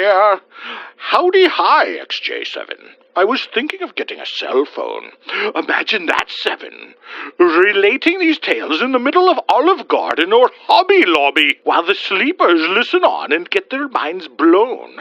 here. Howdy hi, XJ7. I was thinking of getting a cell phone. Imagine that, Seven. Relating these tales in the middle of Olive Garden or Hobby Lobby while the sleepers listen on and get their minds blown.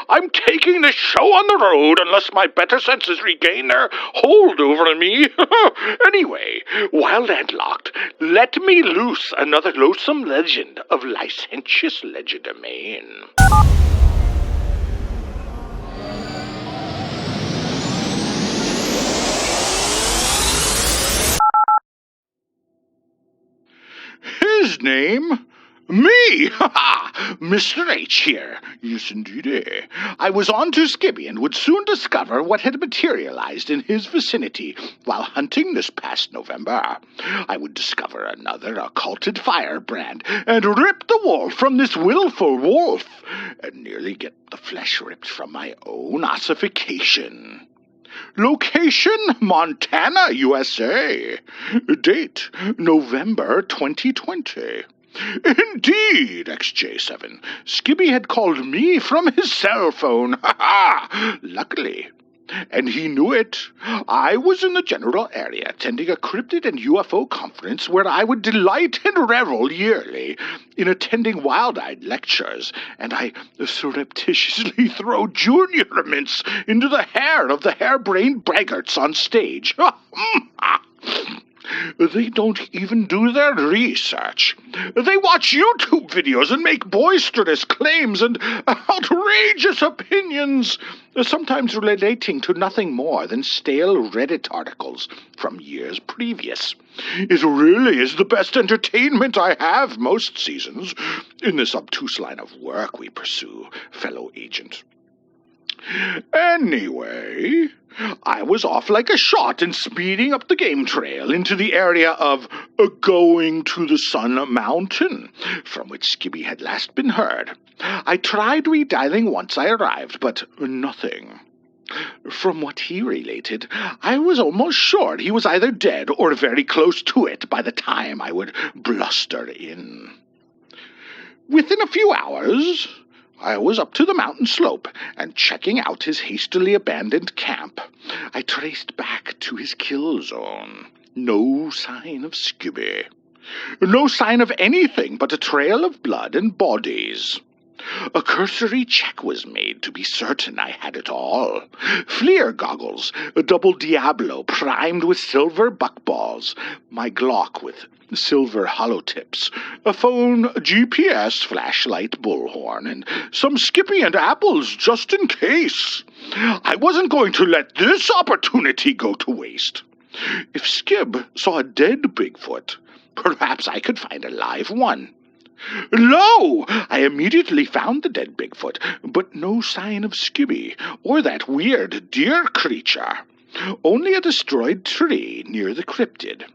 I'm taking this show on the road unless my better senses regain their hold over me. Anyway, while landlocked, let me loose another loathsome legend of licentious legerdemain. His name? Me! Mr. H here. Yes, indeedy. I was on to Skibby and would soon discover what had materialized in his vicinity while hunting this past November. I would discover another occulted firebrand and rip the wool from this willful wolf and nearly get the flesh ripped from my own ossification. Location, Montana, USA. Date, November 2020. Indeed, XJ7. Skibby had called me from his cell phone. Luckily. And he knew it. I was in the general area attending a cryptid and UFO conference where I would delight and revel yearly in attending wild-eyed lectures, and I surreptitiously throw junior mints into the hair of the harebrained braggarts on stage. They don't even do their research. They watch YouTube videos and make boisterous claims and outrageous opinions, sometimes relating to nothing more than stale Reddit articles from years previous. It really is the best entertainment I have most seasons in this obtuse line of work we pursue, fellow agent. Anyway, I was off like a shot and speeding up the game trail into the area of Going to the Sun Mountain, from which Skibby had last been heard. I tried redialing once I arrived, but nothing. From what he related, I was almost sure he was either dead or very close to it by the time I would bluster in. Within a few hours, I was up to the mountain slope and checking out his hastily abandoned camp. I traced back to his kill zone. No sign of Skibby. No sign of anything but a trail of blood and bodies. A cursory check was made to be certain I had it all. FLIR goggles, a double Diablo primed with silver buckballs, my Glock with silver hollow tips, a phone, GPS, flashlight, bullhorn, and some Skippy and apples just in case. I wasn't going to let this opportunity go to waste. If Skib saw a dead Bigfoot, perhaps I could find a live one. Lo! I immediately found the dead Bigfoot, but no sign of Skibby or that weird deer creature. Only a destroyed tree near the cryptid.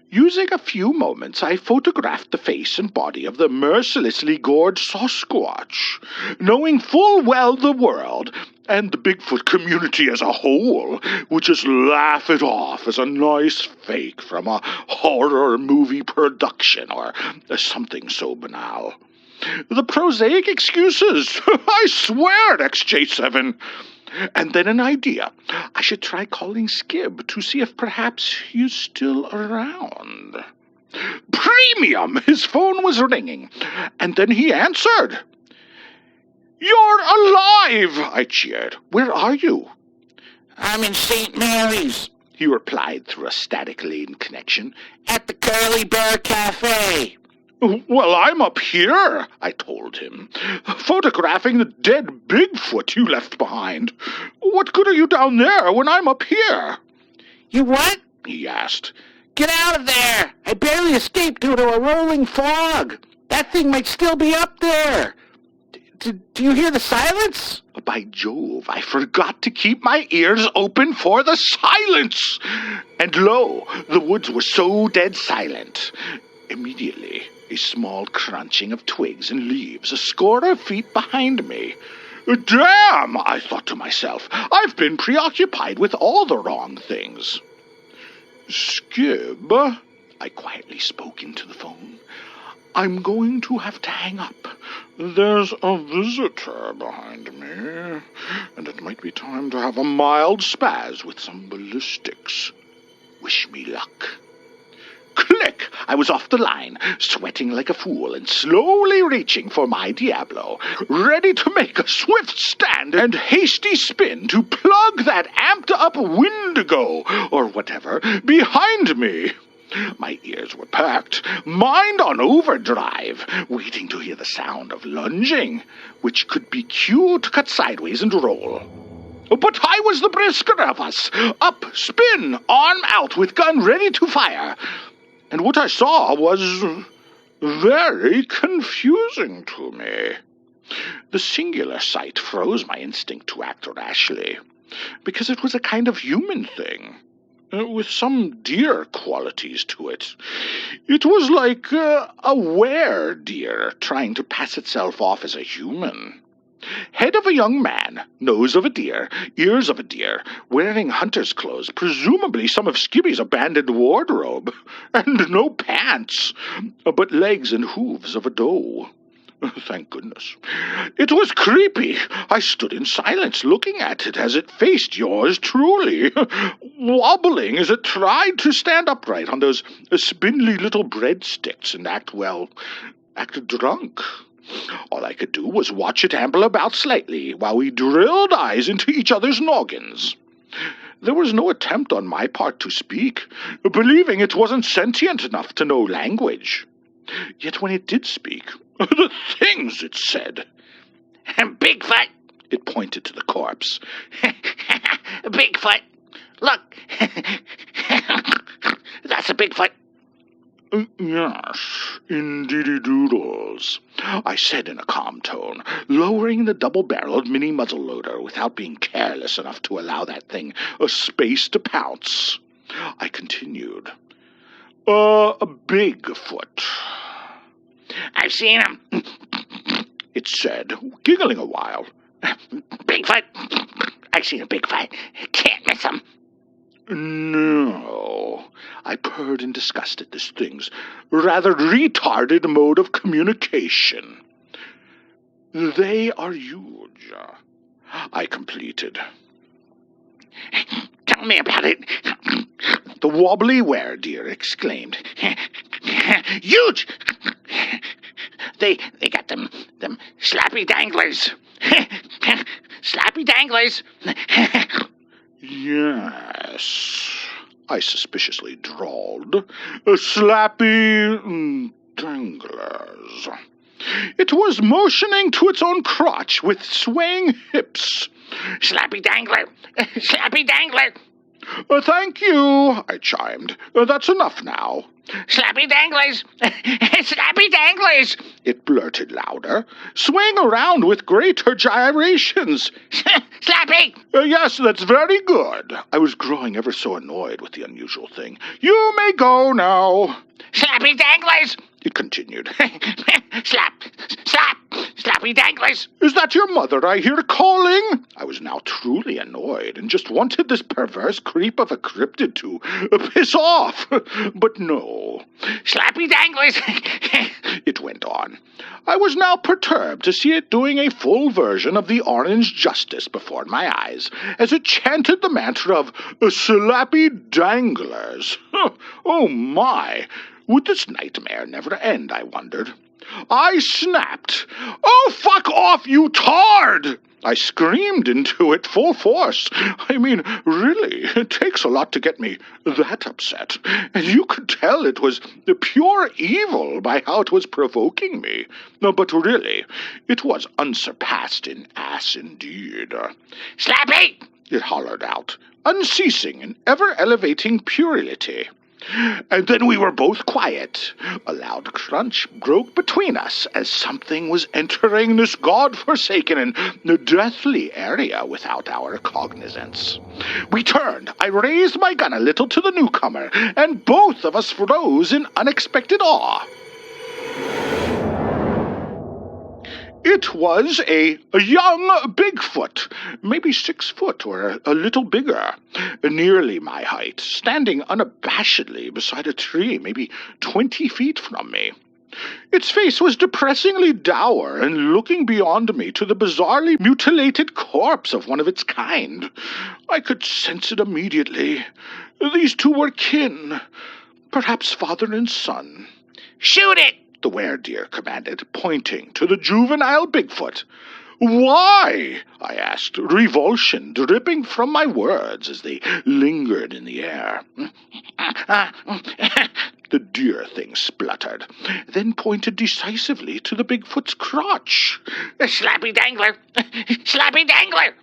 Using a few moments, I photographed the face and body of the mercilessly gored Sasquatch, knowing full well the world and the Bigfoot community as a whole would just laugh it off as a nice fake from a horror movie production or something so banal. The prosaic excuses, I swear, XJ7. And then an idea. I should try calling Skib to see if perhaps he's still around. Premium! His phone was ringing, and then he answered. You're alive! I cheered. Where are you? I'm in St. Mary's, he replied through a static lane connection. at the Curly Bear Cafe. Well, I'm up here, I told him, photographing the dead Bigfoot you left behind. What good are you down there when I'm up here? You what? He asked. Get out of there! I barely escaped due to a rolling fog. That thing might still be up there. Do you hear the silence? By Jove, I forgot to keep my ears open for the silence. And lo, the woods were so dead silent. Immediately, a small crunching of twigs and leaves a score of feet behind me. Damn, I thought to myself, I've been preoccupied with all the wrong things. Skib, I quietly spoke into the phone. I'm going to have to hang up. There's a visitor behind me, and it might be time to have a mild spaz with some ballistics. Wish me luck. Click! I was off the line, sweating like a fool and slowly reaching for my Diablo, ready to make a swift stand and hasty spin to plug that amped-up Wendigo, or whatever, behind me. My ears were perked, mind on overdrive, waiting to hear the sound of lunging, which could be cue to cut sideways and roll. But I was the brisker of us, up, spin, arm out with gun ready to fire. And what I saw was very confusing to me. The singular sight froze my instinct to act rashly, because it was a kind of human thing, with some deer qualities to it. It was like a were-deer trying to pass itself off as a human. Head of a young man, nose of a deer, ears of a deer, wearing hunter's clothes, presumably some of Skibby's abandoned wardrobe, and no pants, but legs and hooves of a doe. Thank goodness. It was creepy. I stood in silence looking at it as it faced yours truly, wobbling as it tried to stand upright on those spindly little breadsticks and act drunk. All I could do was watch it amble about slightly while we drilled eyes into each other's noggins. There was no attempt on my part to speak, believing it wasn't sentient enough to know language. Yet when it did speak, the things it said. Bigfoot! It pointed to the corpse. Bigfoot! Look! That's a Bigfoot. Yes, indeedy doodles, I said in a calm tone, lowering the double-barreled mini muzzleloader without being careless enough to allow that thing a space to pounce. I continued. A Bigfoot. I've seen him. It said, giggling a while. Bigfoot. I've seen a Bigfoot. Can't miss him. No, I purred in disgust at this thing's rather retarded mode of communication. They are huge, I completed. Tell me about it. The wobbly were-deer exclaimed. Huge! They got them slappy danglers. Slappy danglers. Yes, I suspiciously drawled. Slappy danglers. It was motioning to its own crotch with swaying hips. Slappy dangler. Slappy dangler. Thank you, I chimed. That's enough now. Slappy danglers! Slappy danglers! It blurted louder, swaying around with greater gyrations. Slappy! Yes, that's very good. I was growing ever so annoyed with the unusual thing. You may go now. Slappy danglers! It continued. Slap! Slap! Slappy danglers! Is that your mother I hear calling? I was now truly annoyed and just wanted this perverse creep of a cryptid to piss off. But no. Slappy danglers! It went on. I was now perturbed to see it doing a full version of the Orange Justice before my eyes, as it chanted the mantra of slappy danglers. Oh my! Would this nightmare never end, I wondered? I snapped. Oh, fuck off, you tard! I screamed into it full force. I mean, really, it takes a lot to get me that upset. And you could tell it was pure evil by how it was provoking me. No, but really, it was unsurpassed in ass indeed. Slappy! It hollered out, unceasing in ever-elevating puerility. And then we were both quiet. A loud crunch broke between us as something was entering this god-forsaken and deathly area without our cognizance. We turned. I raised my gun a little to the newcomer, and both of us froze in unexpected awe. It was a young Bigfoot, maybe 6 foot or a little bigger, nearly my height, standing unabashedly beside a tree, maybe 20 feet from me. Its face was depressingly dour and looking beyond me to the bizarrely mutilated corpse of one of its kind. I could sense it immediately. These two were kin, perhaps father and son. Shoot it! The were-deer commanded, pointing to the juvenile Bigfoot. Why? I asked, revulsion dripping from my words as they lingered in the air. The deer thing spluttered, then pointed decisively to the Bigfoot's crotch. Slappy Dangler! Slappy Dangler!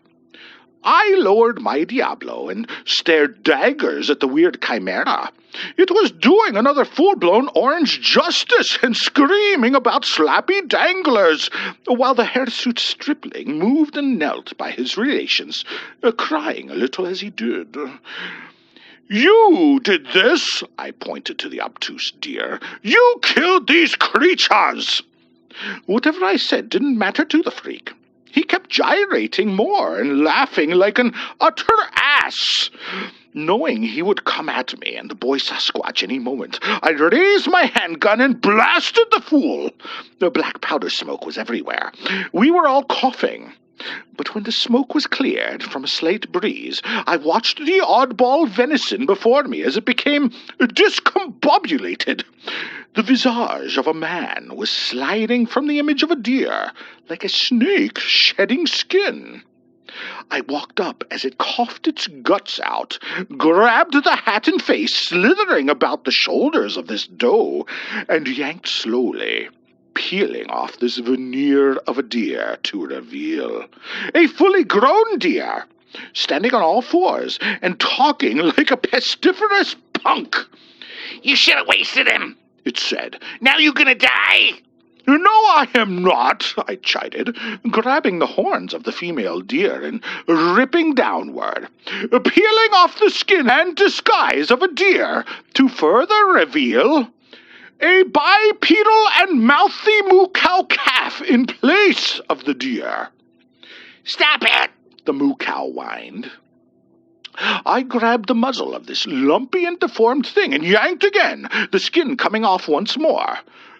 I lowered my Diablo and stared daggers at the weird chimera. It was doing another full-blown orange justice and screaming about slappy danglers, while the hirsute stripling moved and knelt by his relations, crying a little as he did. You did this, I pointed to the obtuse deer. You killed these creatures! Whatever I said didn't matter to the freak. He kept gyrating more and laughing like an utter ass. Knowing he would come at me and the boy Sasquatch any moment, I raised my handgun and blasted the fool. The black powder smoke was everywhere. We were all coughing. But when the smoke was cleared from a slight breeze, I watched the oddball venison before me as it became discombobulated. The visage of a man was sliding from the image of a deer, like a snake shedding skin. I walked up as it coughed its guts out, grabbed the hat and face slithering about the shoulders of this doe, and yanked slowly, peeling off this veneer of a deer to reveal a fully grown deer, standing on all fours and talking like a pestiferous punk. You should have wasted him, it said. Now you gonna die? No, I am not, I chided, grabbing the horns of the female deer and ripping downward, peeling off the skin and disguise of a deer to further reveal a bipedal and mouthy moo cow calf in place of the deer. Stop it! The moo cow whined. I grabbed the muzzle of this lumpy and deformed thing and yanked again, the skin coming off once more.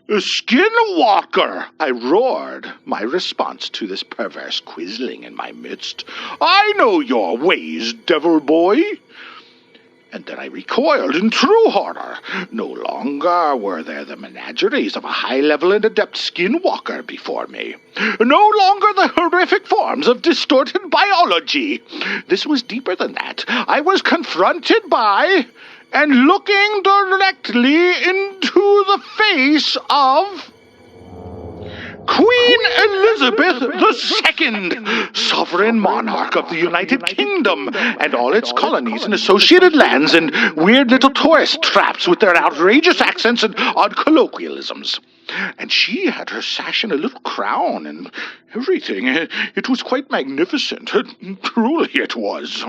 Skinwalker! I roared, my response to this perverse quisling in my midst. I know your ways, devil boy! And then I recoiled in true horror. No longer were there the menageries of a high-level and adept skinwalker before me. No longer the horrific forms of distorted biology. This was deeper than that. I was confronted by and looking directly into the face of Queen Elizabeth II, sovereign monarch of the United Kingdom and all its colonies and associated lands and weird little tourist traps with their outrageous accents and odd colloquialisms. And she had her sash and a little crown and everything. It was quite magnificent. Truly it was.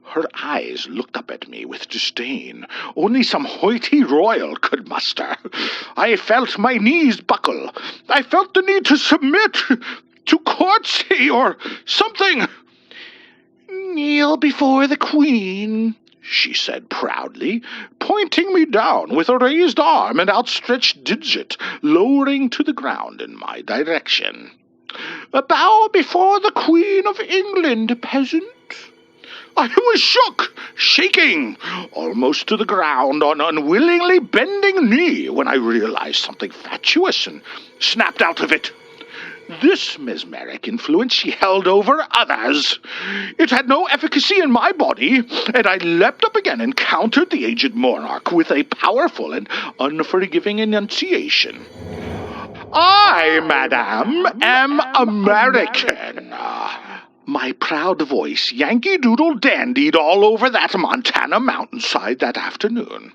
Her eyes looked up at me with disdain only some hoity royal could muster. I felt my knees buckle. I felt the need to submit, to courtesy or something. Kneel before the Queen, she said proudly, pointing me down with a raised arm and outstretched digit, lowering to the ground in my direction. Bow before the Queen of England, peasant. I was shook, shaking, almost to the ground on unwillingly bending knee when I realized something fatuous and snapped out of it. This mesmeric influence she held over others. It had no efficacy in my body, and I leapt up again and countered the aged monarch with a powerful and unforgiving enunciation. I, madame, am American. My proud voice Yankee Doodle dandied all over that Montana mountainside that afternoon.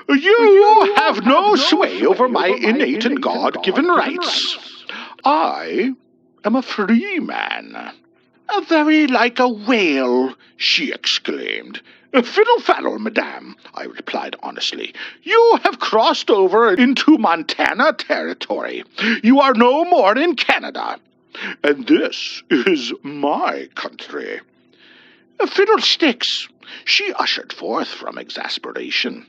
You have no sway over my innate and God-given rights. I am a free man. Very like a whale, she exclaimed. Fiddle-faddle, madame, I replied honestly. You have crossed over into Montana territory. You are no more in Canada. And this is my country. Fiddlesticks, she ushered forth from exasperation.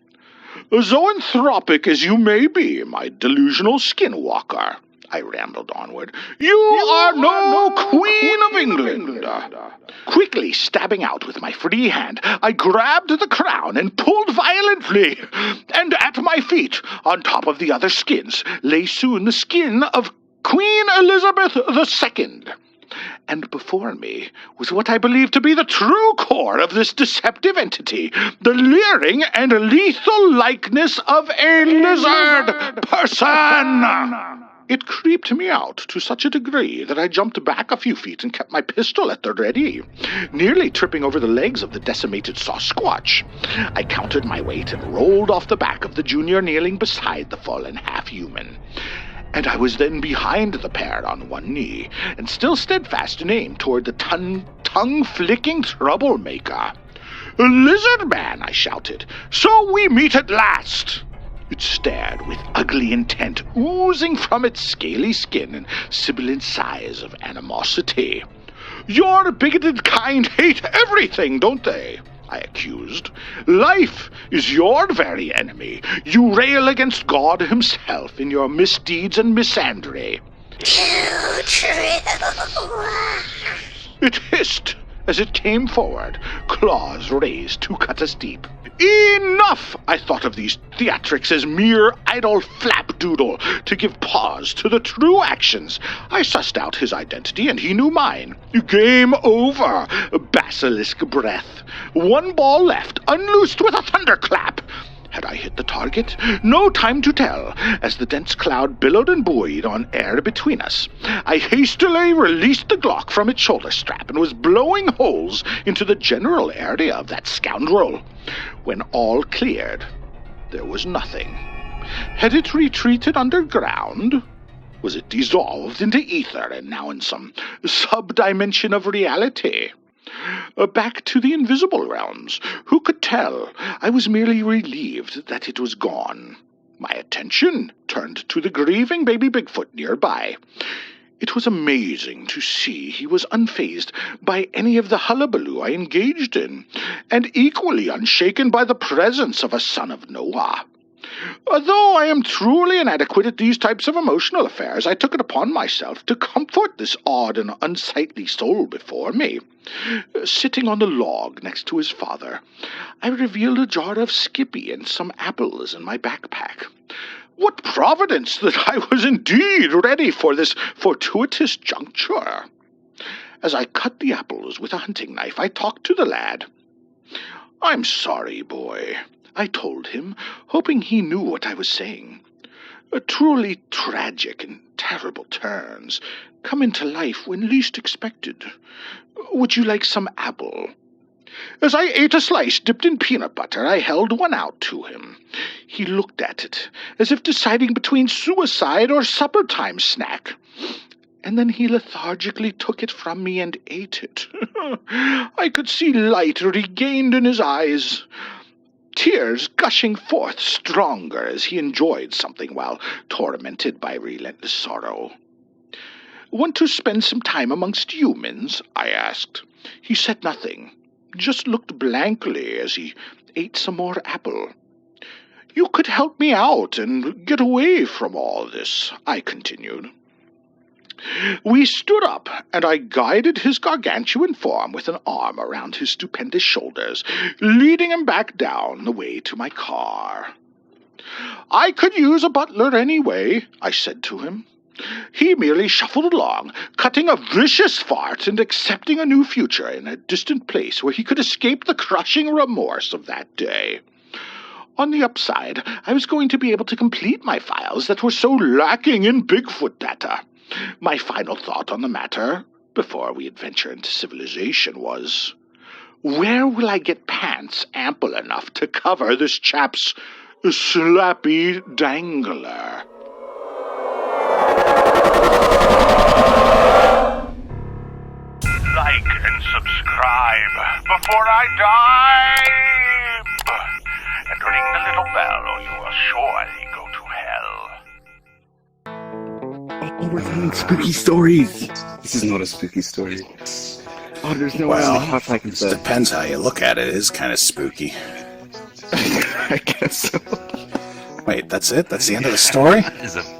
Zoanthropic as you may be, my delusional skinwalker, I rambled onward, you are no Queen of England. Quickly stabbing out with my free hand, I grabbed the crown and pulled violently, and at my feet, on top of the other skins, lay soon the skin of Queen Elizabeth II. And before me was what I believed to be the true core of this deceptive entity, the leering and lethal likeness of a lizard person. It creeped me out to such a degree that I jumped back a few feet and kept my pistol at the ready, nearly tripping over the legs of the decimated Sasquatch. I countered my weight and rolled off the back of the junior kneeling beside the fallen half-human. And I was then behind the pair on one knee, and still steadfast in aim toward the tongue-flicking troublemaker. "Lizard man," I shouted, "so we meet at last!" It stared with ugly intent oozing from its scaly skin and sibilant sighs of animosity. "Your bigoted kind hate everything, don't they?" I accused. "Life is your very enemy. You rail against God himself in your misdeeds and misandry." Too true. It hissed as it came forward, claws raised to cut us deep. Enough! I thought of these theatrics as mere idle flapdoodle to give pause to the true actions. I sussed out his identity and he knew mine. Game over. Basilisk breath. One ball left, unloosed with a thunderclap. Had I hit the target? No time to tell, as the dense cloud billowed and buoyed on air between us. I hastily released the Glock from its shoulder strap and was blowing holes into the general area of that scoundrel. When all cleared, there was nothing. Had it retreated underground? Was it dissolved into ether and now in some sub-dimension of reality? Back to the invisible realms. Who could tell? I was merely relieved that it was gone. My attention turned to the grieving baby Bigfoot nearby. It was amazing to see he was unfazed by any of the hullabaloo I engaged in, and equally unshaken by the presence of a son of Noah. Though I am truly inadequate at these types of emotional affairs, I took it upon myself to comfort this odd and unsightly soul before me. Sitting on the log next to his father, I revealed a jar of Skippy and some apples in my backpack. What providence that I was indeed ready for this fortuitous juncture! As I cut the apples with a hunting knife, I talked to the lad. "I'm sorry, boy," I told him, hoping he knew what I was saying. Truly tragic and terrible turns come into life when least expected. Would you like some apple? As I ate a slice dipped in peanut butter, I held one out to him. He looked at it, as if deciding between suicide or supper-time snack. And then he lethargically took it from me and ate it. I could see light regained in his eyes, tears gushing forth stronger as he enjoyed something while tormented by relentless sorrow. "Want to spend some time amongst humans?" I asked. He said nothing, just looked blankly as he ate some more apple. "You could help me out and get away from all this," I continued. We stood up, and I guided his gargantuan form with an arm around his stupendous shoulders, leading him back down the way to my car. "I could use a butler anyway," I said to him. He merely shuffled along, cutting a vicious fart and accepting a new future in a distant place where he could escape the crushing remorse of that day. On the upside, I was going to be able to complete my files that were so lacking in Bigfoot data. My final thought on the matter, before we adventure into civilization, was, where will I get pants ample enough to cover this chap's slappy dangler? Like and subscribe before I die. And ring the little bell or you will surely go to hell. Oh, we're telling spooky stories. This is not a spooky story. Oh, there's no way on the house I can say. Depends how you look at it. It is kind of spooky. I guess so. Wait, that's it? That's the end of the story? Is a